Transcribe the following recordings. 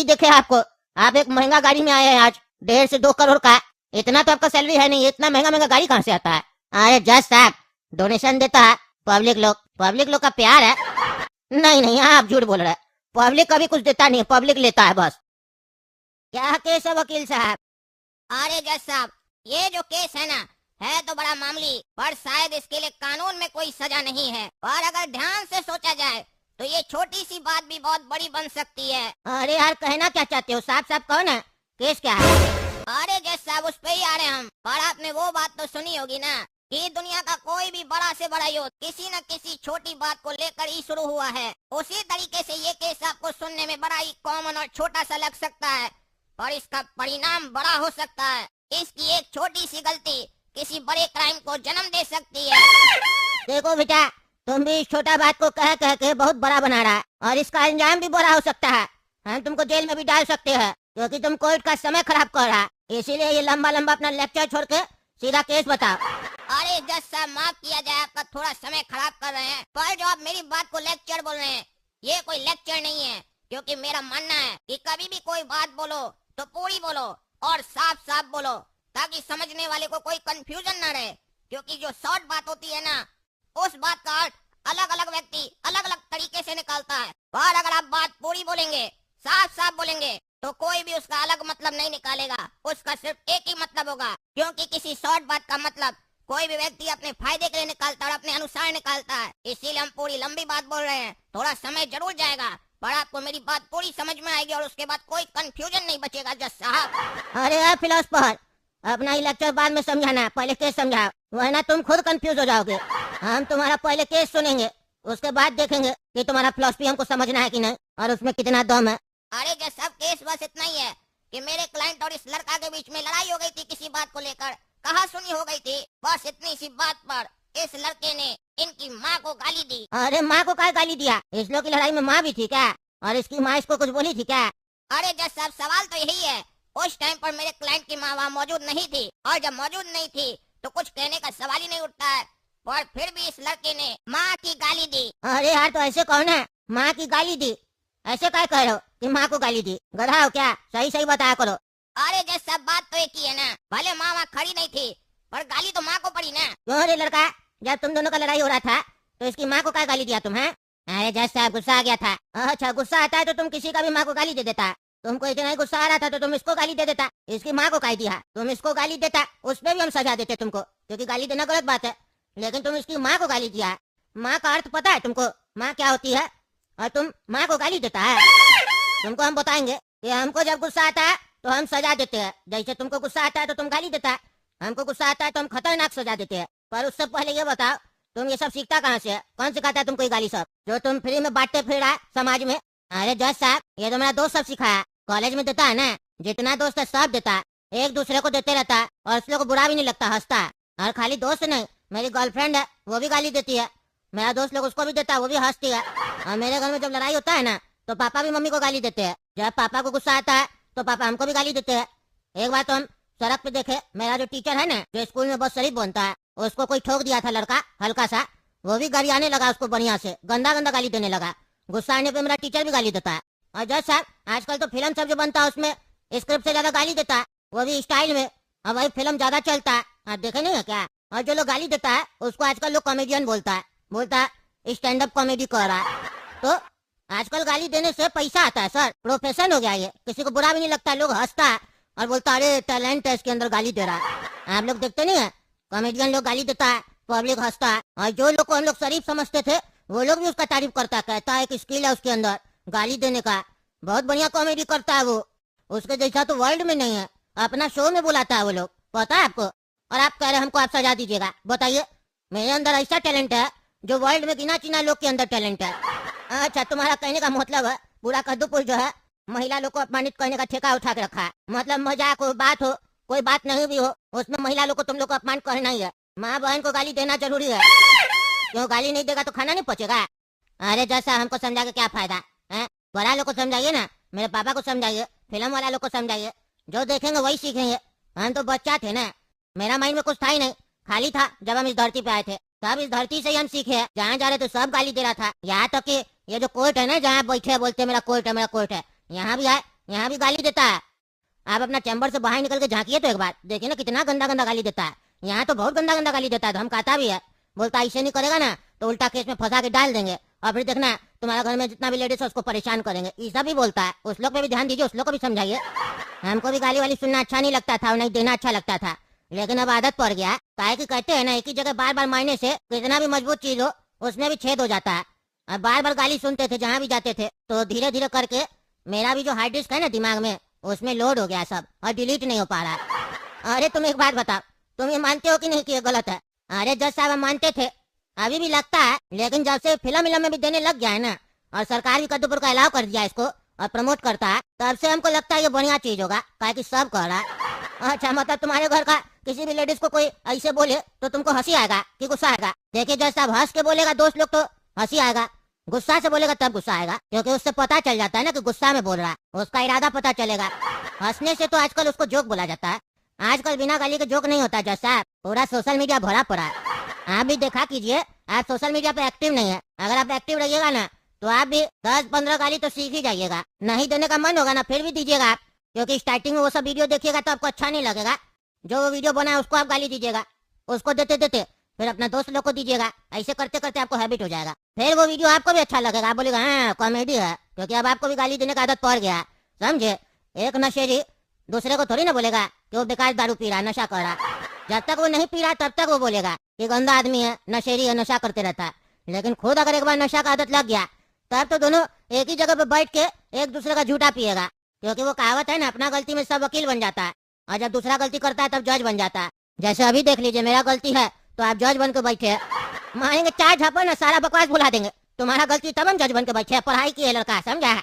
देखे आपको, आप एक महंगा गाड़ी में आए हैं आज, 1.5 से 2 करोड़ का। इतना तो आपका सैलरी है नहीं, इतना महंगा महंगा गाड़ी कहाँ से आता है? अरे जज साहब, डोनेशन देता है पब्लिक लोग का प्यार है। नहीं नहीं, आप झूठ बोल रहे हैं, पब्लिक कभी कुछ देता नहीं, पब्लिक लेता है बस। क्या केस है वकील साहब? अरे जज साहब, ये जो केस है ना, है तो बड़ा मामूली, पर शायद इसके लिए कानून में कोई सजा नहीं है, और अगर ध्यान से सोचा जाए तो ये छोटी सी बात भी बहुत बड़ी बन सकती है। अरे यार, कहना क्या चाहते हो? साफ साफ कहो ना, केस क्या है? अरे जज साहब, उस पे ही आ रहे हैं हम। पर आपने वो बात तो सुनी होगी ना कि दुनिया का कोई भी बड़ा से बड़ा युद्ध किसी न किसी छोटी बात को लेकर ही शुरू हुआ है। उसी तरीके से ये केस आपको सुनने में बड़ा ही कॉमन और छोटा सा लग सकता है, पर इसका परिणाम बड़ा हो सकता है। इसकी एक छोटी सी गलती किसी बड़े क्राइम को जन्म दे सकती है। देखो बेटा, तुम भी इस छोटा बात को कह कह के बहुत बड़ा बना रहा है, और इसका अंजाम भी बड़ा हो सकता है। हम तुमको जेल में भी डाल सकते हैं, क्योंकि तुम कोर्ट का समय खराब कर रहा है। इसीलिए ये लंबा लंबा अपना लेक्चर छोड़ के सीधा केस बताओ। अरे जज साहब, माफ किया जाए, आपका थोड़ा समय खराब कर रहे हैं, पर जो आप मेरी बात को लेक्चर बोल रहे हैं, ये कोई लेक्चर नहीं है। क्योंकि मेरा मानना है कि कभी भी कोई बात बोलो तो पूरी बोलो और साफ साफ बोलो, ताकि समझने वाले को कोई कंफ्यूजन ना रहे। क्योंकि जो शॉर्ट बात होती है ना, उस बात का अर्थ अलग अलग व्यक्ति अलग अलग तरीके से निकालता है। पर अगर आप बात पूरी बोलेंगे, साफ साफ बोलेंगे, तो कोई भी उसका अलग मतलब नहीं निकालेगा, उसका सिर्फ एक ही मतलब होगा। क्योंकि किसी शॉर्ट बात का मतलब कोई भी व्यक्ति अपने फायदे के लिए निकालता है और अपने अनुसार निकालता है। इसीलिए हम पूरी लंबी बात बोल रहे हैं। थोड़ा समय जरूर जाएगा, पर आपको मेरी बात पूरी समझ में आएगी और उसके बाद कोई कंफ्यूजन नहीं बचेगा जज साहब। अरे यार फिलोसफर, अपना ही लेक्चर बाद में समझाना, पहले केस समझाओ, वरना तुम खुद कंफ्यूज हो जाओगे। हम तुम्हारा पहले केस सुनेंगे, उसके बाद देखेंगे कि तुम्हारा फिलोसफी हमको समझना है कि नहीं, और उसमें कितना दम है। अरे जज साहब, केस बस इतना ही है कि मेरे क्लाइंट और इस लड़का के बीच में लड़ाई हो गई थी किसी बात को लेकर, कहा सुनी हो गई थी। बस इतनी सी बात पर इस लड़के ने इनकी माँ को गाली दी। अरे माँ को क्या गाली दिया? इस लोग की लड़ाई में माँ भी थी क्या? और इसकी माँ इसको कुछ बोली थी क्या? अरे जज साहब, सवाल तो यही है। उस टाइम पर मेरे क्लाइंट की माँ वहाँ मौजूद नहीं थी, और जब मौजूद नहीं थी तो कुछ कहने का सवाल ही नहीं उठता है। पर फिर भी इस लड़के ने माँ की गाली दी। अरे यार, तो ऐसे कौन है माँ की गाली दी? ऐसे क्या कह रहे हो कि माँ को गाली दी? गधा हो क्या? सही सही बताया करो। अरे जज साहब, बात तो एक ही है ना, भले माँ वहाँ खड़ी नहीं थी, पर गाली तो माँ को पड़ी ना। क्यों रे लड़का, जब तुम दोनों का लड़ाई हो रहा था तो इसकी माँ को क्या गाली दिया तुम? है? अरे जज साहब, गुस्सा आ गया था। अच्छा, गुस्सा आता है तो तुम किसी का भी माँ को गाली दे देता। तुमको इतना ही गुस्सा आ रहा था तो तुम इसको गाली दे देता। इसकी माँ को कह दिया, तुम इसको गाली देता, उसमें भी हम सजा देते तुमको, क्योंकि गाली देना गलत बात है। लेकिन तुम इसकी माँ को गाली दिया। माँ का अर्थ पता है तुमको? माँ क्या होती है? और तुम माँ को गाली देता है। तुमको हम बताएंगे कि हमको जब गुस्सा आता है तो हम सजा देते हैं। जैसे तुमको गुस्सा आता है तो तुम गाली देता है, हमको गुस्सा आता है तो हम खतरनाक सजा देते हैं। पर उससे पहले ये बताओ, तुम ये सब सीखता कहाँ से है? कौन सिखाता है तुमको ये गाली सब, जो तुम फ्री में बांटते फिर रहा है समाज में? अरे जज साहब, ये तो मेरा दोस्त सब सिखाया। कॉलेज में देता है ना, जितना दोस्त है सब देता है, एक दूसरे को देते रहता है, और उसलोग को बुरा भी नहीं लगता, हंसता है। और खाली दोस्त नहीं, मेरी गर्लफ्रेंड है, वो भी गाली देती है। मेरा दोस्त लोग उसको भी देता है, वो भी हंसती है। और मेरे घर में जब लड़ाई होता है ना, तो पापा भी मम्मी को गाली देते हैं। जब पापा को गुस्सा आता है तो पापा हमको भी गाली देते हैं। एक बार तो हम सड़क पे देखे, मेरा जो टीचर है ना, जो स्कूल में बहुत शरीफ बनता है, उसको कोई ठोक दिया था लड़का हल्का सा, वो भी गरियाने लगा उसको, बढ़िया से गंदा गंदा गाली देने लगा। गुस्सा आने पे मेरा टीचर भी गाली देता है। और जज साहब, आजकल तो फिल्म सब जो बनता है उसमें स्क्रिप्ट से ज्यादा गाली देता है, वो भी स्टाइल में, और वही फिल्म ज्यादा चलता है। आप देखे नहीं है क्या? और जो लोग गाली देता है उसको आजकल लोग कॉमेडियन बोलता है स्टैंड अप कॉमेडी कर रहा है। तो आजकल गाली देने से पैसा आता है सर, प्रोफेशन हो गया ये, किसी को बुरा भी नहीं लगता, लोग हंसता है और बोलता है अरे टैलेंट है इसके अंदर, गाली दे रहा है। आप लोग देखते नहीं है, कॉमेडियन लोग गाली देता है, पब्लिक हंसता है, और जो लोग को हम लोग शरीफ समझते थे वो लोग भी उसका तारीफ करता है, कहता है कि स्किल है उसके अंदर गाली देने का, बहुत बढ़िया कॉमेडी करता है वो, उसके जैसा तो वर्ल्ड में नहीं है। अपना शो में बुलाता है वो लोग, पता है आपको? और आप कह रहे हमको आप सजा दीजिएगा। बताइए, मेरे अंदर ऐसा टैलेंट है जो वर्ल्ड में गिना चुना लोग के अंदर टैलेंट है। अच्छा, तुम्हारा कहने का मतलब है पूरा कद्दूपुर जो है महिला लोग को अपमानित करने का ठेका उठा के रखा है। मतलब मजाक हो, बात हो, कोई बात नहीं भी हो, उसमें महिला लोग को तुम लोग को अपमान करना ही है। माँ बहन को गाली देना जरूरी है, क्यों? गाली नहीं देगा तो खाना नहीं पचेगा। अरे जैसा हमको समझा के क्या फायदा है? बड़ा लोग को समझाइए ना, मेरे पापा को समझाइए, फिल्म वाला लोग को समझाइए, जो देखेंगे वही सीखेंगे। हम तो बच्चा थे ना, मेरा माइंड में कुछ था ही नहीं, खाली था जब हम इस धरती पे आए थे, तब इस धरती से ही हम सीखे हैं। जहाँ जा रहे थे सब गाली दे रहा था, यहाँ तक कि ये जो कोर्ट है ना, जहाँ बैठे बोलते मेरा कोर्ट है मेरा कोर्ट है, यहाँ भी आए यहाँ भी गाली देता है। आप अपना चैम्बर से बाहर निकल के झांकिए तो एक बार, देखिए ना कितना गंदा गंदा गाली देता है। यहाँ तो बहुत गंदा गंदा गाली देता है, धमकाता भी है, बोलता ऐसे नहीं करेगा ना तो उल्टा केस में फंसा के डाल देंगे, और फिर देखना तुम्हारा घर में जितना भी लेडीज है उसको परेशान करेंगे, ऐसा भी बोलता है। उस लोग पे भी ध्यान दीजिए, उस लोग को भी समझाइए। हमको भी गाली वाली सुनना अच्छा नहीं लगता था और नहीं देना अच्छा लगता था, लेकिन अब आदत पड़ गया। काहे कि कहते हैं ना, एक ही जगह बार बार मारने से कितना भी मजबूत चीज हो उसमें भी छेद हो जाता है। अब बार बार गाली सुनते थे जहाँ भी जाते थे, तो धीरे धीरे करके मेरा भी जो हार्ड डिस्क है ना दिमाग में, उसमें लोड हो गया सब और डिलीट नहीं हो पा रहा। अरे तुम एक बात बताओ, तुम ये मानते हो कि नहीं कि ये गलत है? अरे जज साहब हम मानते थे, अभी भी लगता है, लेकिन जब से फिल्म में भी देने लग गया है ना, और सरकार भी कद्दूपुर का अलाव कर दिया इसको और प्रमोट करता है, तब से हमको लगता है ये बढ़िया चीज होगा, काहे कि सब कह रहा है। अच्छा मतलब तुम्हारे घर का किसी भी लेडीज को कोई ऐसे बोले तो तुमको हंसी आएगा कि गुस्सा आएगा? देखिए जज साहब, हंस के बोलेगा दोस्त लोग तो हंसी आएगा, गुस्सा से बोलेगा तब गुस्सा आएगा, क्योंकि उससे पता चल जाता है ना कि गुस्सा में बोल रहा है, उसका इरादा पता चलेगा। हंसने से तो आजकल उसको जोक बोला जाता है, आजकल बिना गाली के जोक नहीं होता जज साहब, पूरा सोशल मीडिया भरा पड़ा है। आप भी देखा कीजिए, आप सोशल मीडिया पे एक्टिव नहीं है, अगर आप एक्टिव रहिएगा ना तो आप भी 10-15 गाली तो सीख ही जाइएगा। नहीं देने का मन होगा ना फिर भी दीजिएगा आप, क्योंकि स्टार्टिंग में वो सब वीडियो देखिएगा तो आपको अच्छा नहीं लगेगा। जो वो वीडियो बना है उसको आप गाली दीजिएगा, उसको देते देते फिर अपना दोस्त लोग को दीजिएगा, ऐसे करते करते आपको हैबिट हो जाएगा, फिर वो वीडियो आपको भी अच्छा लगेगा, आप बोलेगा हाँ कॉमेडी है, क्योंकि अब आपको भी गाली देने का आदत पड़ गया है। समझे? एक नशेड़ी दूसरे को थोड़ी ना बोलेगा कि वो बेकार दारू पी रहा है, नशा कर रहा है। जब तक वो नहीं पी रहा तब तक वो बोलेगा कि गंदा आदमी है, नशेड़ी है, नशा करते रहता है। लेकिन खुद अगर एक बार नशा का आदत लग गया तब तो दोनों एक ही जगह पे बैठ के एक दूसरे का झूठा पिएगा, क्योंकि वो कहावत है ना, अपना गलती में सब वकील बन जाता है, और जब दूसरा गलती करता है तब जज बन जाता है। जैसे अभी देख लीजिए, मेरा गलती है तो आप जज बन के बैठे हैं, मारेंगे 4 झापड़ ना, सारा बकवास भुला देंगे। तुम्हारा गलती तब हम जज बन के बैठे हैं, पढ़ाई की है लड़का, समझा है,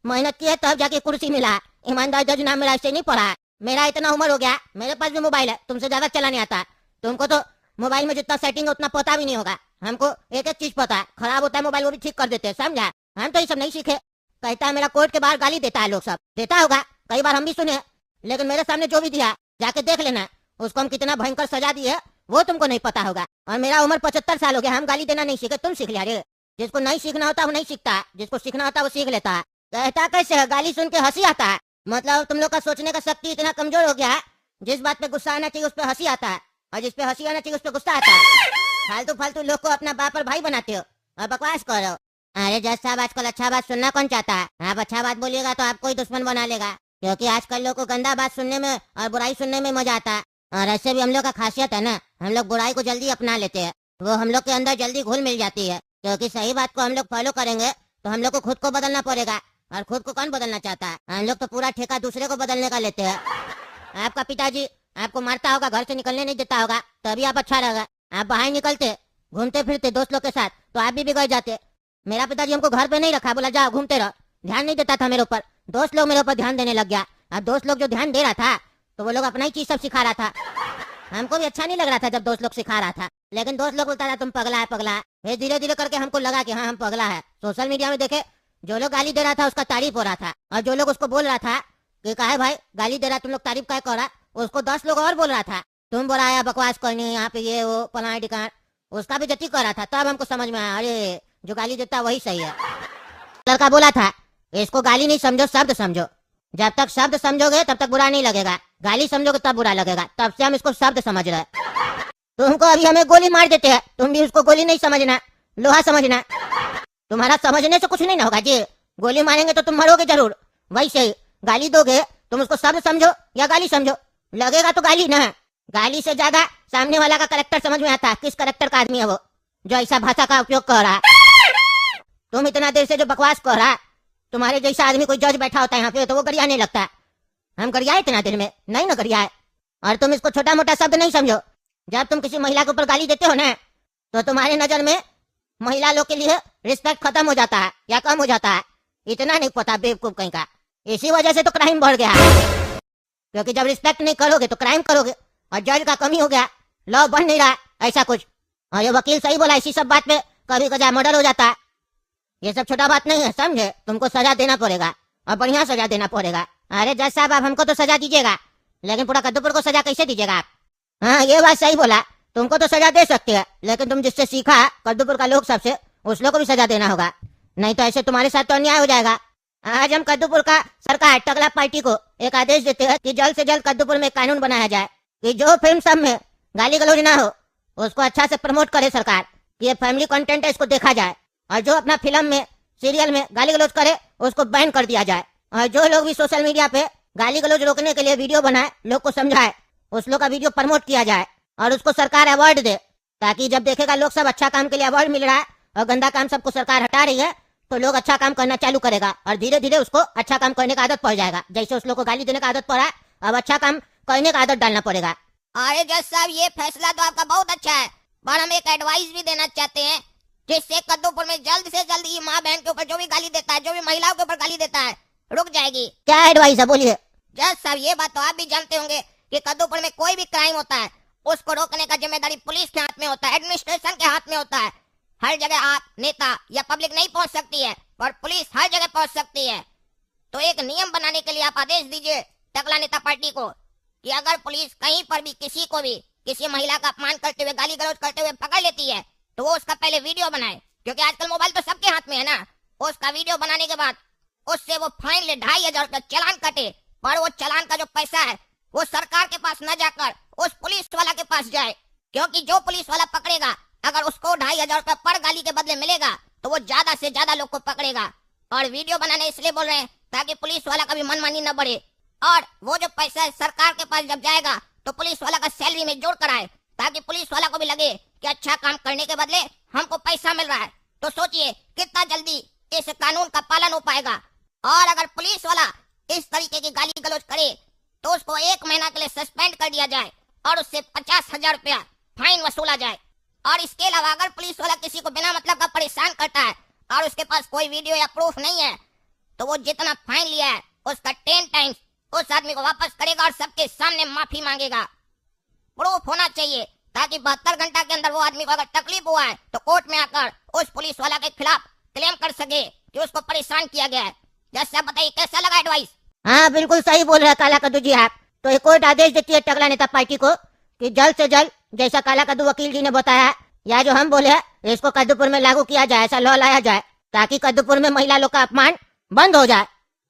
मेहनत की है तब जाके कुर्सी मिला, ईमानदार जज नाम मेरा ऐसे नहीं पढ़ा है। मेरा इतना उम्र हो गया, मेरे पास भी मोबाइल है, तुमसे ज्यादा चलाने आता है। तुमको तो मोबाइल में जितना सेटिंग है उतना पता भी नहीं होगा, हमको एक एक चीज पता है, खराब होता है मोबाइल वो भी ठीक कर देते हैं, समझा? हम तो ये सब नहीं सीखे। कहता है मेरा कोर्ट के बाहर गाली देता है, लोग सब देता होगा, कई बार हम भी सुने, लेकिन मेरे सामने जो भी दिया जाके देख लेना, उसको हम कितना भयंकर सजा दी है वो तुमको नहीं पता होगा। और मेरा उम्र 75 साल हो गया, हम गाली देना नहीं सीखे, तुम सीख लिया रे। जिसको नहीं सीखना होता वो नहीं सीखता, जिसको सीखना होता वो सीख लेता है। कहता कैसे है, गाली सुन के हंसी आता है, मतलब तुम लोग का सोचने का शक्ति इतना कमजोर हो गया है, जिस बात पे गुस्सा आना चाहिए उस पर हंसी आता है, और जिस पे हंसी आना चाहिए उस पर गुस्सा आता है। फालतू फालतू लोग को अपना बाप और भाई बनाते हो और बकवास करो। अरे जज साहब, आजकल अच्छा बात सुनना कौन चाहता है? आप अच्छा बात बोलिएगा तो आपको ही दुश्मन बना लेगा, क्योंकि आजकल लोग को गंदा बात सुनने में और बुराई सुनने में मजा आता है। और ऐसे भी हम लोग का खासियत है ना, हम लोग बुराई को जल्दी अपना लेते हैं, वो हम लोग के अंदर जल्दी घुल मिल जाती है, क्योंकि सही बात को हम लोग फॉलो करेंगे तो हम लोग को खुद को बदलना पड़ेगा, और खुद को कौन बदलना चाहता है? हम लोग तो पूरा ठेका दूसरे को बदलने का लेते हैं। आपका पिताजी आपको मारता होगा, घर से निकलने नहीं देता होगा, तभी आप अच्छा रहेगा। आप बाहर निकलते घूमते फिरते दोस्त लोग के साथ तो आप भी बिगड़ जाते। मेरा पिताजी हमको घर पे नहीं रखा, बोला जाओ घूमते रहो, ध्यान नहीं देता था मेरे ऊपर, दोस्त लोग मेरे ऊपर ध्यान देने लग गया। अब दोस्त लोग जो ध्यान दे रहा था तो वो लोग अपना ही चीज सब सिखा रहा था, हमको भी अच्छा नहीं लग रहा था जब दोस्त लोग सिखा रहा था, लेकिन दोस्त लोग बोलता था तुम पगला है पगला है। फिर धीरे धीरे करके हमको लगा कि हाँ हम पगला है। सोशल मीडिया में देखे जो लोग गाली दे रहा था उसका तारीफ हो रहा था, और जो लोग उसको बोल रहा था कि काहे भाई गाली दे रहा तुम लोग तारीफ काहे कर रहा, उसको 10 लोग और बोल रहा था तुम बोला है बकवास करनी यहाँ पे ये वो पलाए डिकार, उसका भी जति कर रहा था। तब हमको समझ में आया अरे जो गाली देता वही सही है। लड़का बोला था इसको गाली नहीं समझो शब्द समझो, जब तक शब्द समझोगे तब तक बुरा नहीं लगेगा, गाली समझोगे तब बुरा लगेगा, तब से हम इसको शब्द समझ रहे हैं। तुमको अभी हमें गोली मार देते हैं, तुम भी उसको गोली नहीं समझना, लोहा समझना। तुम्हारा समझने से कुछ नहीं ना होगा जी, गोली मारेंगे तो तुम मरोगे जरूर, वैसे ही गाली दोगे तुम उसको शब्द समझो या गाली समझो, लगेगा तो गाली ना, गाली से ज्यादा सामने वाला का करेक्टर समझ में आता है, किस करेक्टर का आदमी है वो जो ऐसा भाषा का उपयोग कर रहा है। तुम इतना देर से जो बकवास कर रहा, तुम्हारे जैसा आदमी कोई जज बैठा होता है यहाँ पे तो वो गरिया नहीं लगता है, हम गरियाए इतना देर में नहीं ना गरियाए। और तुम इसको छोटा मोटा शब्द नहीं समझो, जब तुम किसी महिला के ऊपर गाली देते हो ना तो तुम्हारे नजर में महिला लोग के लिए रिस्पेक्ट खत्म हो जाता है या कम हो जाता है, इतना नहीं पता बेवकूफ कहीं का। इसी वजह से तो क्राइम बढ़ गया, क्योंकि जब रिस्पेक्ट नहीं करोगे तो क्राइम करोगे, और जज का कमी हो गया, लॉ बन नहीं रहा ऐसा कुछ। और ये वकील सही बोला, इसी सब बात पे कभी कभी मर्डर हो जाता है, ये सब छोटा बात नहीं है समझे। तुमको सजा देना पड़ेगा और बढ़िया सजा देना पड़ेगा। अरे जज साहब आप हमको तो सजा दीजिएगा, लेकिन पूरा कद्दूपुर को सजा कैसे दीजिएगा आप? हाँ ये बात सही बोला, तुमको तो सजा दे सकते हैं, लेकिन तुम जिससे सीखा कद्दूपुर का लोग सबसे, उस लोग को भी सजा देना होगा, नहीं तो ऐसे तुम्हारे साथ तो अन्याय हो जाएगा। आज हम कद्दूपुर का सरकार टकला पार्टी को एक आदेश देते हैं कि जल्द से जल्द कद्दूपुर में कानून बनाया जाए कि जो फिल्म सब में गाली गलौज ना हो उसको अच्छा से प्रमोट करे सरकार, कि ये फैमिली कंटेंट है, इसको देखा जाए। और जो अपना फिल्म में सीरियल में गाली गलौज करे उसको बैन कर दिया जाए। और जो लोग भी सोशल मीडिया पे गाली गलौज रोकने के लिए वीडियो बनाए, लोग को समझाए, उस लोग का वीडियो प्रमोट किया जाए और उसको सरकार अवार्ड दे, ताकि जब देखेगा लोग सब अच्छा काम के लिए अवार्ड मिल रहा है और गंदा काम सबको सरकार हटा रही है तो लोग अच्छा काम करना चालू करेगा और धीरे धीरे उसको अच्छा काम करने का आदत पड़ जाएगा। जैसे उस लोग को गाली देने का आदत पड़ा, अब अच्छा काम करने का आदत डालना पड़ेगा। अरे जज साहब, ये फैसला तो आपका बहुत अच्छा है, पर हम एक एडवाइस भी देना चाहते हैं जिससे कद्दूपुर में जल्द से जल्द ये माँ बहन के ऊपर जो भी गाली देता है, जो भी महिलाओं के ऊपर गाली देता है, रुक जाएगी। क्या एडवाइस है, बोलिए। जज साहब, ये बात तो आप भी जानते होंगे कि कद्दूपुर में कोई भी क्राइम होता है उसको रोकने का जिम्मेदारी पुलिस के हाथ में होता है, एडमिनिस्ट्रेशन के हाथ में होता है। हर जगह आप नेता या पब्लिक नहीं पहुंच सकती है, पर पुलिस हर जगह पहुंच सकती है। तो एक नियम बनाने के लिए आप आदेश दीजिए टकला नेता पार्टी को कि अगर पुलिस कहीं पर भी किसी को भी किसी महिला का अपमान करते हुए, गाली गलौज करते हुए पकड़ लेती है तो वो उसका पहले वीडियो बनाए, क्योंकि आजकल मोबाइल तो सबके हाथ में है ना। उसका वीडियो बनाने के बाद उससे वो फाइन ले 2500 रुपया चालान कटे, पर वो चालान का जो पैसा है वो सरकार के पास न जाकर उस पुलिस वाला के पास जाए, क्योंकि जो पुलिस वाला पकड़ेगा अगर उसको 2500 रुपया पर गाली के बदले मिलेगा तो वो ज्यादा से ज्यादा लोग को पकड़ेगा। और वीडियो बनाने इसलिए बोल रहे हैं ताकि पुलिस वाला का भी मनमानी न बढ़े, और वो जो पैसा है सरकार के पास जब जाएगा तो पुलिस वाला का सैलरी में जोड़ कर आए, ताकि पुलिस वाला को भी लगे कि अच्छा काम करने के बदले हमको पैसा मिल रहा है। तो सोचिए कितना जल्दी इस कानून का पालन हो पाएगा। और अगर पुलिस वाला इस तरीके की गाली गलौज करे तो उसको 1 महीना के लिए सस्पेंड कर दिया जाए और उससे 50,000 रुपया फाइन वसूला जाए। और इसके अलावा अगर पुलिस वाला किसी को बिना मतलब का परेशान करता है और उसके पास कोई वीडियो या प्रूफ नहीं है तो वो जितना फाइन लिया है उसका 10 टाइम्स उस आदमी को वापस करेगा और सबके सामने माफी मांगेगा। प्रूफ होना चाहिए ताकि 72 घंटा के अंदर वो आदमी को अगर तकलीफ हुआ है तो कोर्ट में आकर उस पुलिस वाला के खिलाफ क्लेम कर सके कि उसको परेशान किया गया है। जैसा बताइए कैसा लगा एडवाइस? हाँ, बिल्कुल सही बोल रहे हैं काला कद्दू जी आप। तो एक कोर्ट आदेश देती है टकला नेता पार्टी को कि जल्द से जल्द जैसा काला कद्दू वकील जी ने बताया या जो हम बोले इसको कद्दूपुर में लागू किया जाए, ऐसा लॉ लाया जाए ताकि कद्दूपुर में महिला लोग का अपमान बंद हो जाए।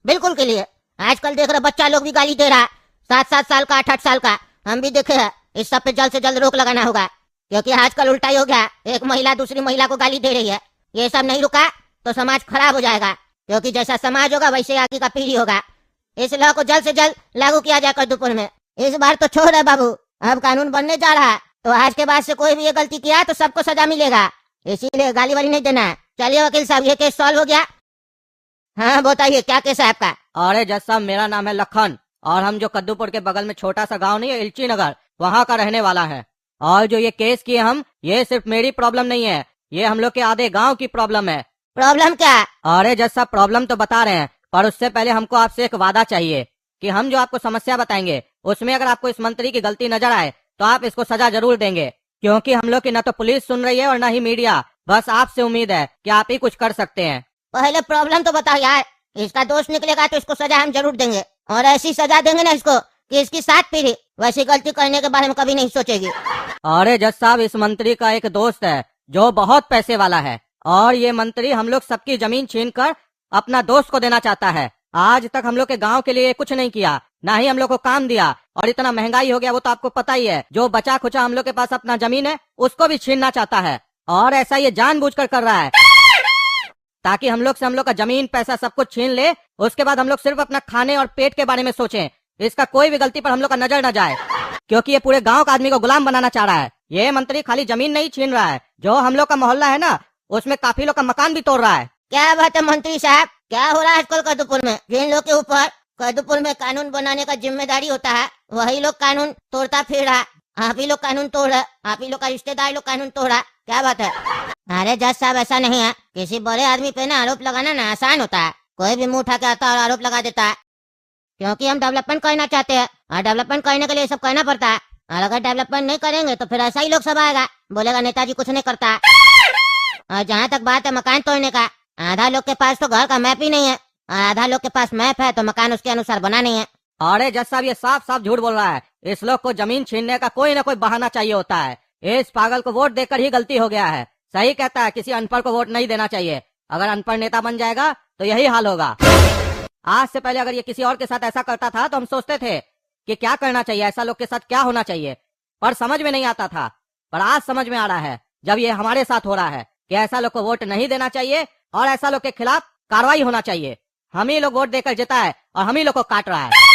बिल्कुल के लिए आजकल देख रहे बच्चा लोग भी गाली दे रहा है, 7-7 साल का, 8-8 साल का, हम भी देखे हैं। इस सब पे जल्द से जल्द रोक लगाना होगा, क्योंकि आजकल उल्टा ही हो गया, एक महिला दूसरी महिला को गाली दे रही है। ये सब नहीं रुका तो समाज खराब हो जाएगा, क्योंकि जैसा समाज होगा वैसे आगे का पीढ़ी होगा। इस लॉ को जल्द से जल्द लागू किया जाए कद्दूपुर में। इस बार तो छोड़ है बाबू, अब कानून बनने जा रहा है तो आज के बाद से कोई भी ये गलती किया तो सबको सजा मिलेगा, इसीलिए गाली वाली नहीं देना है। चलिए वकील साहब, ये केस सॉल्व हो गया। हाँ बताइए क्या केस है आपका? अरे जज साहब, मेरा नाम है लखन और हम जो कद्दूपुर के बगल में छोटा सा गांव नहीं है, इलची नगर, वहाँ का रहने वाला है। और जो ये केस किए हम, ये सिर्फ मेरी प्रॉब्लम नहीं है, ये हम लोग के आधे गांव की प्रॉब्लम है। प्रॉब्लम क्या? अरे जज साहब, प्रॉब्लम तो बता रहे हैं, पर उससे पहले हमको आपसे एक वादा चाहिए कि हम जो आपको समस्या बताएंगे उसमें अगर आपको इस मंत्री की गलती नजर आए तो आप इसको सजा जरूर देंगे, क्योंकि हम लोग की न तो पुलिस सुन रही है और न ही मीडिया। बस आपसे उम्मीद है कि आप ही कुछ कर सकते हैं। पहले प्रॉब्लम तो बताओ यार, इसका दोष निकलेगा तो इसको सजा हम जरूर देंगे, और ऐसी सजा देंगे ना इसको कि इसकी 7 पीढ़ी वैसी गलती करने के बारे में कभी नहीं सोचेगी। अरे जज साहब, इस मंत्री का एक दोस्त है जो बहुत पैसे वाला है, और ये मंत्री हम लोग सबकी जमीन छीन कर अपना दोस्त को देना चाहता है। आज तक हम लोग के गांव के लिए कुछ नहीं किया, ना ही हम लोग को काम दिया, और इतना महंगाई हो गया वो तो आपको पता ही है। जो बचा खुचा हम लोग के पास अपना जमीन है उसको भी छीनना चाहता है, और ऐसा ये जानबूझकर कर रहा है ताकि हम लोग से हम लोग का जमीन पैसा सब कुछ छीन ले। उसके बाद हम लोग सिर्फ अपना खाने और पेट के बारे में सोचें, इसका कोई भी गलती पर हम लोग का नजर न जाए, क्योंकि ये पूरे गांव का आदमी को गुलाम बनाना चाह रहा है। ये मंत्री खाली जमीन नहीं छीन रहा है, जो हम लोग का मोहल्ला है ना उसमें काफी लोग का मकान भी तोड़ रहा है। क्या बात है मंत्री साहब, क्या हो रहा है आजकल कद्दूपुर में? जिन लोग के ऊपर कद्दूपुर में कानून बनाने का जिम्मेदारी होता है वही लोग कानून तोड़ता फिर रहा। आप ही लोग कानून तोड़ रहे, आप ही लोग का रिश्तेदार लोग कानून तोड़ रहा, क्या बात है? अरे जज साहब, ऐसा नहीं है, किसी बड़े आदमी पे ना आरोप लगाना ना आसान होता है। कोई भी मुंह उठा के आता है और आरोप लगा देता है, क्योंकि हम डेवलपमेंट करना चाहते हैं और डेवलपमेंट करने के लिए सब करना पड़ता है। और अगर डेवलपमेंट नहीं करेंगे तो फिर ऐसा ही लोग सब आएगा, बोलेगा नेताजी कुछ नहीं करता। और जहाँ तक बात है मकान तोड़ने का, आधा लोग के पास तो घर का मैप ही नहीं है, और आधा लोग के पास मैप है तो मकान उसके अनुसार बना नहीं है। अरे जज साहब, ये साफ साफ झूठ बोल रहा है। इस लोग को जमीन छीनने का कोई ना कोई बहाना चाहिए होता है। इस पागल को वोट देकर ही गलती हो गया है। सही कहता है, किसी अनपढ़ को वोट नहीं देना चाहिए। अगर अनपढ़ नेता बन जाएगा तो यही हाल होगा। आज से पहले अगर ये किसी और के साथ ऐसा करता था तो हम सोचते थे कि क्या करना चाहिए, ऐसा लोग के साथ क्या होना चाहिए, पर समझ में नहीं आता था। पर आज समझ में आ रहा है जब ये हमारे साथ हो रहा है कि ऐसा लोग को वोट नहीं देना चाहिए और ऐसा लोग के खिलाफ कार्रवाई होना चाहिए। हम ही लोग वोट देकर जीता है और हम ही लोग को काट रहा है।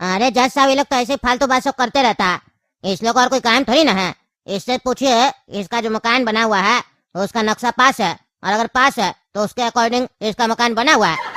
अरे जज साहब, ये लोग तो ऐसे फालतू बात सब करते रहता। इस लोग और कोई काम थोड़ी ना है। इससे पूछिए इसका जो मकान बना हुआ है उसका नक्शा पास है, और अगर पास है तो उसके अकॉर्डिंग इसका मकान बना हुआ है।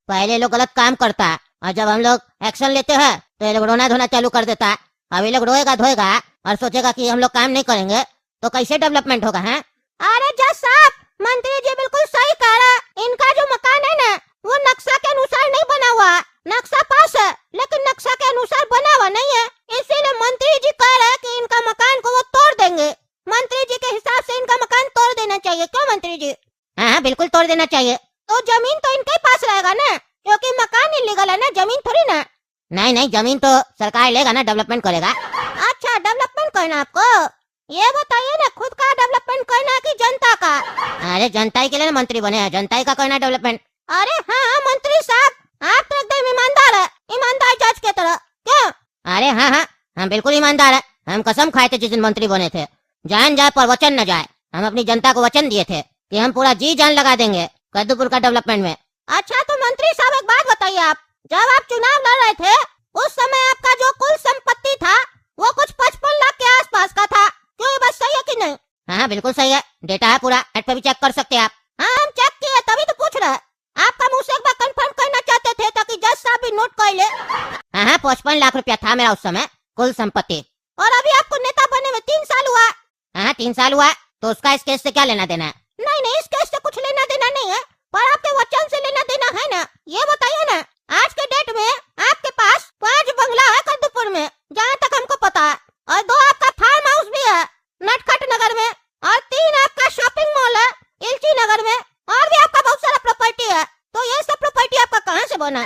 पहले लोग गलत काम करता है और जब हम लोग एक्शन लेते हैं तो ये लोग रोना धोना चालू कर देता है। अब ये लोग रोएगा धोएगा और सोचेगा कि हम लोग काम नहीं करेंगे तो कैसे डेवलपमेंट होगा है? अरे जज साहब, मंत्री जी बिल्कुल सही कह रहा है। इनका जो मकान है ना वो नक्शा के अनुसार नहीं बना हुआ है। नक्शा पास है लेकिन नक्शा के अनुसार बना हुआ नहीं है, इसीलिए मंत्री जी कह रहे हैं कि इनका मकान को वो तोड़ देंगे। मंत्री जी के हिसाब से इनका मकान तोड़ देना चाहिए, क्यों मंत्री जी? हाँ बिल्कुल तोड़ देना चाहिए। तो जमीन तो इनके पास रहेगा ना, क्योंकि मकान इलीगल है ना, जमीन थोड़ी ना। नहीं नहीं, जमीन तो सरकार लेगा ना, डेवलपमेंट करेगा। अच्छा, डेवलपमेंट करना आपको? ये बताइए ना, खुद का डेवलपमेंट करना है कि जनता का? अरे जनता ही के लिए मंत्री बने हैं, जनता ही का करना डेवलपमेंट। अरे हाँ मंत्री साहब, आप तो एकदम ईमानदार है, ईमानदार जज के तरह। क्यों? अरे हाँ हाँ, हम बिल्कुल ईमानदार है। हम कसम खाए थे जिस दिन मंत्री बने थे, जान जाए पर वचन न जाए। हम अपनी जनता को वचन दिए थे कि हम पूरा जी जान लगा देंगे कद्दूपुर का डेवलपमेंट में। अच्छा तो मंत्री साहब एक बात बताइए, आप जब आप चुनाव लड़ रहे थे उस समय आपका जो कुल संपत्ति था वो कुछ 55 लाख के आसपास का था, क्यों? ये बात सही है कि नहीं? हाँ बिल्कुल सही है, डेटा है पूरा, नेट पे भी चेक कर सकते हैं आप। हाँ हम चेक किए तभी तो पूछ रहे हैं। आपका मुंह से एक बार कंफर्म करना चाहते थे ताकि जज साहब भी नोट कर ले। हाँ 55 लाख रुपया था मेरा उस समय कुल संपत्ति। और अभी आपको नेता बनने में 3 साल हुआ। हाँ 3 साल हुआ, तो उसका इस केस से क्या लेना देना है? नहीं नहीं, इस केस से कुछ लेना देना नहीं है, पर आपके वचन से लेना देना है ना। ये बताइए ना, आज के डेट में आपके पास 5 बंगला है कद्दूपुर में, जहाँ तक हमको पता है, और 2 आपका फार्म हाउस भी है नटखट नगर में, और 3 आपका शॉपिंग मॉल है इलची नगर में, और भी आपका बहुत सारा प्रॉपर्टी है। तो ये सब प्रॉपर्टी आपका कहाँ से बना?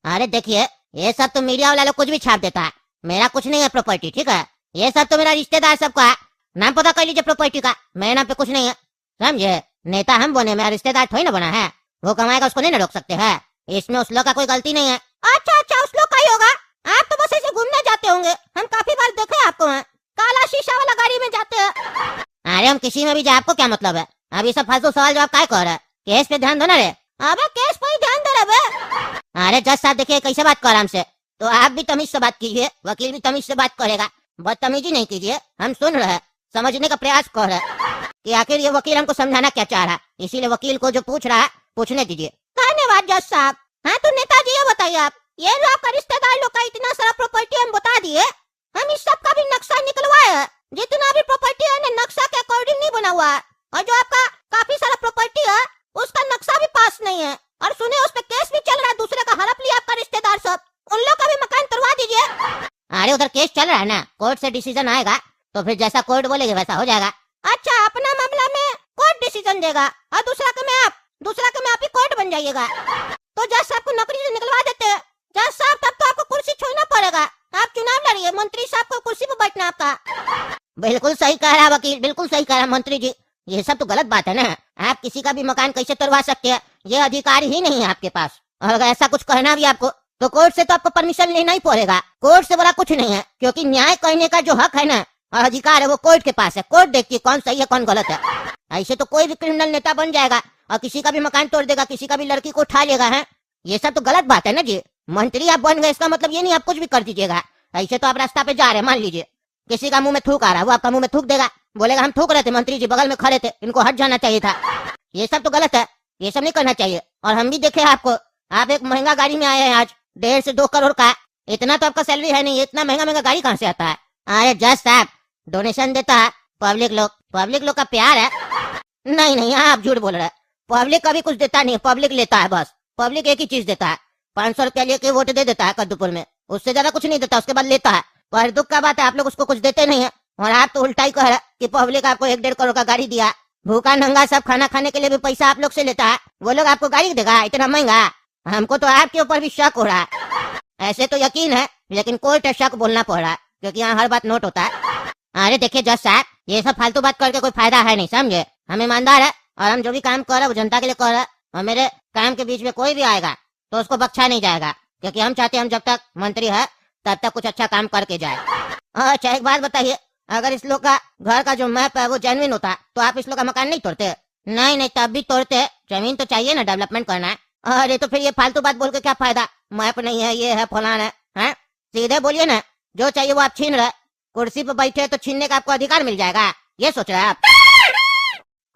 अरे देखिए, ये सब तो मीडिया वाला लोग कुछ भी छाप देता है, मेरा कुछ नहीं है प्रॉपर्टी, ठीक है? ये सब तो मेरा रिश्तेदार सबका है, नाम पता कर लीजिए प्रॉपर्टी का, मेरे नाम पे कुछ नहीं है, समझे? नेता हम बने, मेरा रिश्तेदार थोड़ी ना बना है, वो कमाएगा उसको नहीं ना रोक सकते हैं, इसमें उस लोग का कोई गलती नहीं है। अच्छा अच्छा, उस लोग का ही होगा, आप तो बस ऐसे घूमने जाते होंगे, हम काफी बार देखे आपको हैं, काला शीशा वाला गाड़ी में जाते हैं। अरे हम किसी में भी जाए, आपको क्या मतलब है? अब ये सब फालतू सवाल जवाब काय कर रहा है, केस पे ध्यान दो ना रे। अबे केस पे ही ध्यान दे रहे। अरे जज साहब देखिए कैसे बात कर हमसे, तो आप भी तमीज से बात कीजिए, वकील भी तमीज से बात करेगा, बदतमीजी नहीं कीजिए। हम सुन रहे हैं, समझने का प्रयास कर रहे हैं कि आखिर ये वकील हमको समझाना क्या चाह रहा है, इसीलिए वकील को जो पूछ रहा है पूछने दीजिए। धन्यवाद जज साहब। हाँ तो नेताजी ये बताइए, आप ये जो आपका रिश्तेदार लोग का इतना सारा प्रॉपर्टी हम बता दिए, हम इस सब का भी नक्शा निकलवाए है, जितना भी प्रॉपर्टी है ना नक्शा के अकॉर्डिंग नहीं बना हुआ है, और जो आपका काफी सारा प्रॉपर्टी है उसका नक्शा भी पास नहीं है, और सुने उस पे केस भी चल रहा है, दूसरे का हड़प लिया आपका रिश्तेदार सब, उन लोग का भी मकान तोड़वा दीजिए। अरे उधर केस चल रहा है ना, कोर्ट से डिसीजन आएगा तो फिर जैसा कोर्ट बोलेगा वैसा हो जाएगा। अच्छा, अपना मामला में कोर्ट डिसीजन देगा और दूसरा के में आप ही कोर्ट बन जाइएगा। तो जज साहब को नौकरी से निकलवा देते हैं। जज साहब तब तो आपको कुर्सी छोड़ना पड़ेगा, आप चुनाव लड़िए, मंत्री साहब को कुर्सी पर बैठना आपका। बिल्कुल सही कह रहा है वकील, बिल्कुल सही कह रहा है मंत्री जी, ये सब तो गलत बात है ना। आप किसी का भी मकान कैसे तोड़वा सकते हैं, ये अधिकार ही नहीं है आपके पास, और अगर ऐसा कुछ कहना भी आपको तो कोर्ट से तो आपको परमिशन लेना ही पड़ेगा। कोर्ट से बड़ा कुछ नहीं है, क्योंकि न्याय करने का जो हक है ना और अधिकार है वो कोर्ट के पास है, कोर्ट देखती है कौन सही है कौन गलत है। ऐसे तो कोई भी क्रिमिनल नेता बन जाएगा और किसी का भी मकान तोड़ देगा, किसी का भी लड़की को उठा लेगा है, ये सब तो गलत बात है ना जी। मंत्री आप बन गए इसका मतलब ये नहीं आप कुछ भी कर दीजिएगा। ऐसे तो आप रास्ता पे जा रहे हैं, मान लीजिए किसी का मुंह में थूक आ रहा है, वो आपका मुंह में थूक देगा, बोलेगा हम थूक रहे थे, मंत्री जी बगल में खड़े थे, इनको हट जाना चाहिए था। ये सब तो गलत है, ये सब नहीं करना चाहिए। और हम भी देखे आपको, आप एक महंगा गाड़ी में आए हैं आज, 1.5 से 2 करोड़ का, इतना तो आपका सैलरी है नहीं, इतना महंगा महंगा गाड़ी कहाँ से आता है? अरे जज साहब डोनेशन देता है पब्लिक लोग का प्यार है। नहीं नहीं, आप झूठ बोल रहे हैं, पब्लिक कभी कुछ देता नहीं, पब्लिक लेता है बस। पब्लिक एक ही चीज देता है, 500 रुपया लेके वोट दे देता है कद्दूपुर में, उससे ज्यादा कुछ नहीं देता, उसके बाद लेता है। पर दुख का बात है आप लोग उसको कुछ देते नहीं है, और आप तो उल्टा ही कह रहे कि पब्लिक आपको 1-1.5 करोड़ का गाड़ी दिया, भूखा नंगा सब खाना खाने के लिए भी पैसा आप लोग से लेता है, वो लोग आपको गाड़ी देगा इतना महंगा? हमको तो आपके ऊपर भी शक हो रहा है। ऐसे तो यकीन है, लेकिन कोर्ट है शक बोलना पड़ रहा है, क्योंकि यहाँ हर बात नोट होता है। अरे देखिए जज साहब, ये सब फालतू बात करके कोई फायदा है नहीं, समझे? हम ईमानदार है और हम जो भी काम कर रहे हैं वो जनता के लिए कर रहे हैं, और मेरे काम के बीच में कोई भी आएगा तो उसको बख्शा नहीं जाएगा, क्योंकि हम चाहते हैं हम जब तक मंत्री है तब तक कुछ अच्छा काम करके जाए। अच्छा एक बात बताइए, अगर इस लोग का घर का जो मैप है वो जेन्युइन होता तो आप इस लोग का मकान नहीं तोड़ते? नहीं नहीं, तब भी तोड़ते, जमीन तो चाहिए ना, डेवलपमेंट करना है। अरे तो फिर ये फालतू बात बोल के क्या फायदा, मैप नहीं है, ये है, फलाना है? सीधे बोलिए ना, जो चाहिए वो आप छीन रहे, कुर्सी पे बैठे तो छीनने का आपको अधिकार मिल जाएगा, ये सोच रहे हैं आप।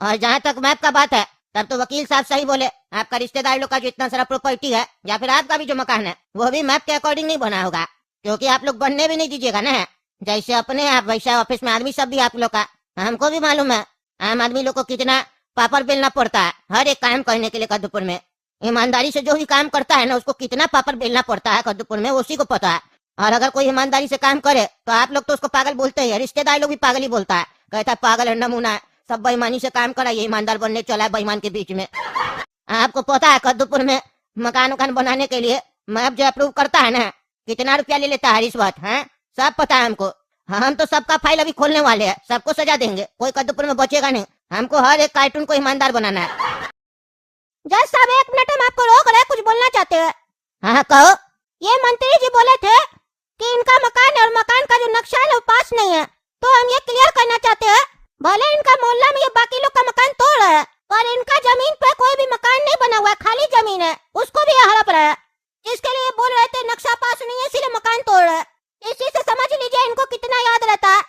और जहाँ तक मैप का बात है, तब तो वकील साहब सही बोले, आपका रिश्तेदार लोग का जो इतना सारा प्रॉपर्टी है या फिर आपका भी जो मकान है वो भी मैप के अकॉर्डिंग नहीं बना होगा, क्योंकि आप लोग बनने भी नहीं दीजिएगा ना। जैसे अपने आप वैसे ऑफिस में आदमी सब भी आप लोग का, हमको भी मालूम है आम आदमी लोग को कितना पापड़ बेलना पड़ता है हर एक काम करने के लिए। कद्दूपुर में ईमानदारी से जो भी काम करता है ना, उसको कितना पापड़ बेलना पड़ता है कद्दूपुर में, उसी को पता है। और अगर कोई ईमानदारी से काम करे तो आप लोग तो उसको पागल बोलते हैं, रिश्तेदार लोग भी पागल ही बोलता है, कहता है पागल है, नमूना है, सब बेईमानी से काम करा, ये ईमानदार बनने चला है बेईमान के बीच में। आपको पता है कद्दूपुर में मकान उकान बनाने के लिए मैप जो अप्रूव करता है ना, कितना रुपया ले लेता है रिश्वत है, सब पता है हमको। हम तो सबका फाइल अभी खोलने वाले हैं, सबको सजा देंगे, कोई कद्दूपुर में बचेगा नहीं। हमको हर एक कार्टून को ईमानदार बनाना है। जज साहब 1 मिनट, हम आपको रोक रहे, कुछ बोलना चाहते हैं। हाँ कहो। ये मंत्री जी बोले थे कि इनका मकान और मकान का जो नक्शा है वो पास नहीं है, तो हम ये क्लियर करना चाहते हैं, भले इनका मोहल्ला में ये बाकी लोग का मकान तोड़ रहा है, पर इनका जमीन पे कोई भी मकान नहीं बना हुआ है, खाली जमीन है, उसको भी ये हड़प रहा है। इसके लिए बोल रहे थे नक्शा पास नहीं है इसलिए मकान तोड़ रहा है। इसी से समझ लीजिए इनको कितना याद रहता है।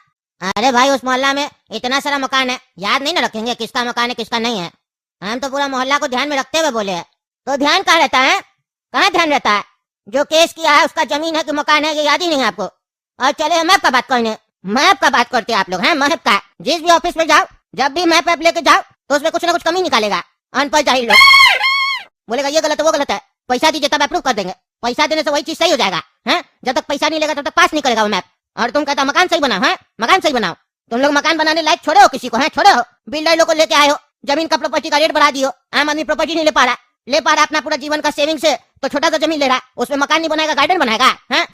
अरे भाई उस मोहल्ला में इतना सारा मकान है, याद नहीं ना रखेंगे किसका मकान है किसका नहीं है? हम तो पूरा मोहल्ला को ध्यान में रखते हुए बोले हैं। तो ध्यान कहाँ रहता है, कहाँ ध्यान रहता है? जो केस किया है उसका जमीन है कि मकान है ये याद ही नहीं है आपको। और चले मैप का बात करने, मैप का बात करते हैं आप लोग हैं, मैप का। जिस भी ऑफिस में जाओ, जब भी मैप ऐप लेके जाओ तो उसमें कुछ ना कुछ कमी निकालेगा अनपढ़ जाहिल लोग, बोलेगा ये गलत है वो गलत है, पैसा दीजिए तब अप्रूव कर देंगे, पैसा देने से वही चीज सही हो जाएगा है, जब तक पैसा नहीं लेगा तब तक पास नहीं करेगा वो मैप। और तुम कहता मकान सही बनाओ है, मकान सही बनाओ, तुम लोग मकान बनाने लायक छोड़े हो किसी को है, छोड़े हो, बिल्डर लोग को लेके आए हो, जमीन का प्रॉपर्टी का रेट बढ़ा दियो, आम आदमी प्रॉपर्टी नहीं ले पा रहा अपना पूरा जीवन का सेविंग से, तो छोटा सा जमीन ले रहा, उसमें मकान नहीं बनाएगा, गार्डन बनाएगा है,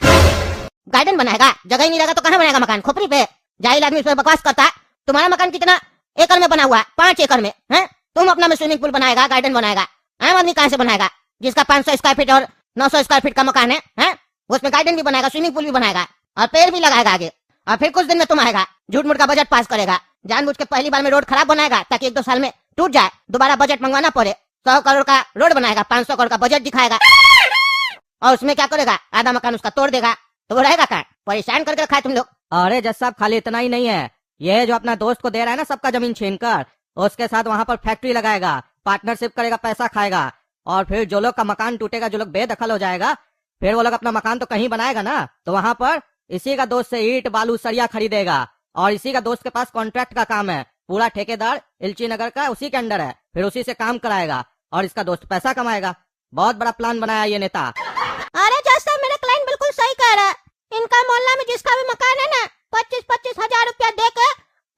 गार्डन बनाएगा, जगह ही नहीं रहेगा तो कहाँ बनाएगा मकान, खोपड़ी पे। जाहिल आदमी उसमें बकवास करता है। तुम्हारा मकान कितना एकड़ में बना हुआ है? 5 एकड़ में है, तुम अपना में स्विमिंग पूल बनाएगा, गार्डन बनाएगा, आम आदमी कहाँ से बनाएगा जिसका 500 स्क्वायर फीट और 900 स्क्वायर फीट का मकान है? उसमें गार्डन भी बनाएगा, स्विमिंग पूल भी बनाएगा और पेड़ भी लगाएगा आगे, और फिर कुछ दिन में तुम आएगा झूठ मूठ का बजट पास करेगा, जानबूझ के पहली बार में रोड खराब बनाएगा ताकि 1-2 साल में टूट जाए, दोबारा बजट मंगवाना पड़े, 100 करोड़ का रोड बनाएगा, 500 करोड़ का बजट दिखाएगा, और उसमें क्या करेगा, आधा मकान उसका तोड़ देगा, तो वो रहेगा कहाँ? परेशान करके रखा है तुम लोग। अरे जज साहब खाली इतना ही नहीं है, ये जो अपना दोस्त को दे रहा है ना सबका जमीन छीन कर, उसके साथ वहाँ पर फैक्ट्री लगाएगा, पार्टनरशिप करेगा, पैसा खाएगा, और फिर जो लोग का मकान टूटेगा, जो लोग बेदखल हो जाएगा, फिर वो लोग अपना मकान तो कहीं बनाएगा ना, तो वहाँ पर इसी का दोस्त से ईंट बालू सरिया खरीदेगा, और इसी का दोस्त के पास कॉन्ट्रैक्ट का काम है, पूरा ठेकेदार इलची नगर का उसी के अंडर है, फिर उसी से काम कराएगा और इसका दोस्त पैसा कमाएगा। बहुत बड़ा प्लान बनाया ये नेता। अरे जज साहब मेरा क्लाइंट बिल्कुल सही कह रहा है, इनका मोहल्ला में जिसका भी मकान है ना 25-25 हजार रुपया देकर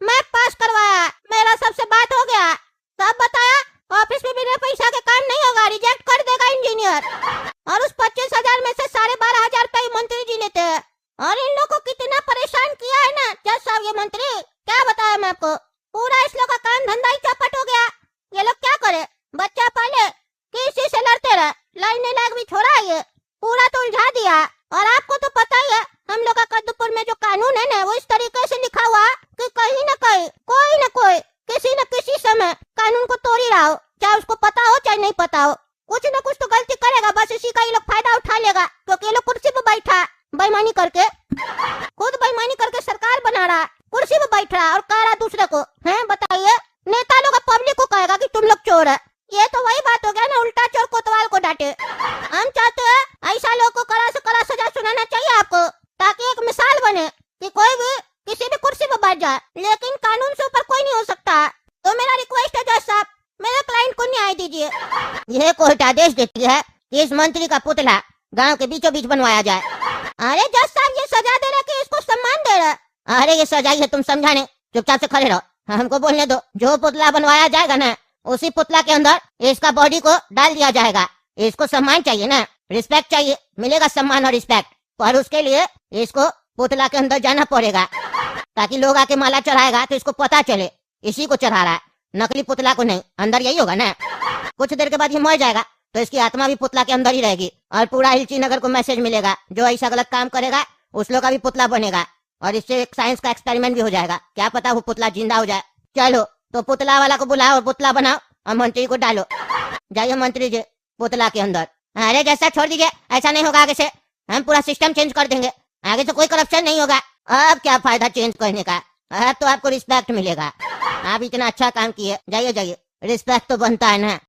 मैप पास करवाया, मेरा सबसे बात हो गया, सब बताया, ऑफिस में बिना पैसा के काम नहीं होगा, रिजेक्ट कर देगा इंजीनियर। और उस 25,000 में से 12,500 रुपया मंत्री जी लेते हैं, और इन लोग को कितना परेशान किया है ना जज साहब ये मंत्री, क्या बताया मैं आपको, पूरा इस लोग का काम धंधा ही चौपट हो गया। ये लोग क्या करे, बच्चा पाले किसी से लड़ते रहे, लड़ने लायक भी छोड़ा ये, पूरा तो उलझा दिया। और आपको तो पता ही है हम लोग का कद्दूपुर में जो कानून है ना वो इस तरीके से लिखा हुआ कि कहीं न कहीं कोई न कोई किसी न किसी समय कानून को तोड़ ही रहा हो, चाहे उसको पता हो चाहे नहीं पता हो, कुछ न कुछ तो गलती करेगा, बस इसी का ये लोग फायदा उठा लेगा, क्योंकि ये लोग कुर्सी पे बैठा बेईमानी करके, खुद बेईमानी करके सरकार बना रहा, कुर्सी पे बैठ रहा और कह रहा दूसरे को है। बताइए नेता लोग पब्लिक को कहेगा कि तुम लोग चोर है, ये तो वही बात हो गया ना, उल्टा चोर कोतवाल को डांटे। हम चाहते हैं ऐसा लोग को कड़ा से कड़ा सजा सुनाना चाहिए आपको, ताकि एक मिसाल बने कि कोई भी किसी भी कुर्सी पे बैठ जाए, लेकिन कानून से ऊपर कोई नहीं हो सकता। तो मेरा रिक्वेस्ट है जज साहब, मेरे क्लाइंट को न्याय दीजिए। यह कोर्ट आदेश देती है कि इस मंत्री का पुतला गांव के बीचों बीच बनवाया जाए। अरे जज साहब ये सजा दे रहे कि इसको सम्मान दे रहे? अरे ये सजा है, तुम समझाने, चुपचाप से खड़े रहो, हमको बोलने दो। जो पुतला बनवाया जाएगा ना, उसी पुतला के अंदर इसका बॉडी को डाल दिया जाएगा। इसको सम्मान चाहिए ना, रिस्पेक्ट चाहिए, मिलेगा सम्मान और रिस्पेक्ट, पर उसके लिए इसको पुतला के अंदर जाना पड़ेगा, ताकि लोग आके माला चढ़ाएगा तो इसको पता चले इसी को चढ़ा रहा है, नकली पुतला को नहीं। अंदर यही होगा ना, कुछ देर के बाद ये मर जाएगा, तो इसकी आत्मा भी पुतला के अंदर ही रहेगी और पूरा हिलची नगर को मैसेज मिलेगा, जो ऐसा गलत काम करेगा उस लोग का भी पुतला बनेगा और इससे एक साइंस का एक्सपेरिमेंट भी हो जाएगा। क्या पता वो पुतला जिंदा हो जाए। चलो तो पुतला वाला को बुलाओ और पुतला बनाओ और मंत्री को डालो। जाइए मंत्री जी पुतला के अंदर। अरे जैसा छोड़ दीजिए, ऐसा नहीं होगा आगे से, हम पूरा सिस्टम चेंज कर देंगे, आगे से कोई करप्शन नहीं होगा। अब क्या फायदा चेंज करने का, अब तो आपको रिस्पेक्ट मिलेगा, आप इतना अच्छा काम किए। जाइए जाइए, रिस्पेक्ट तो बनता है ना।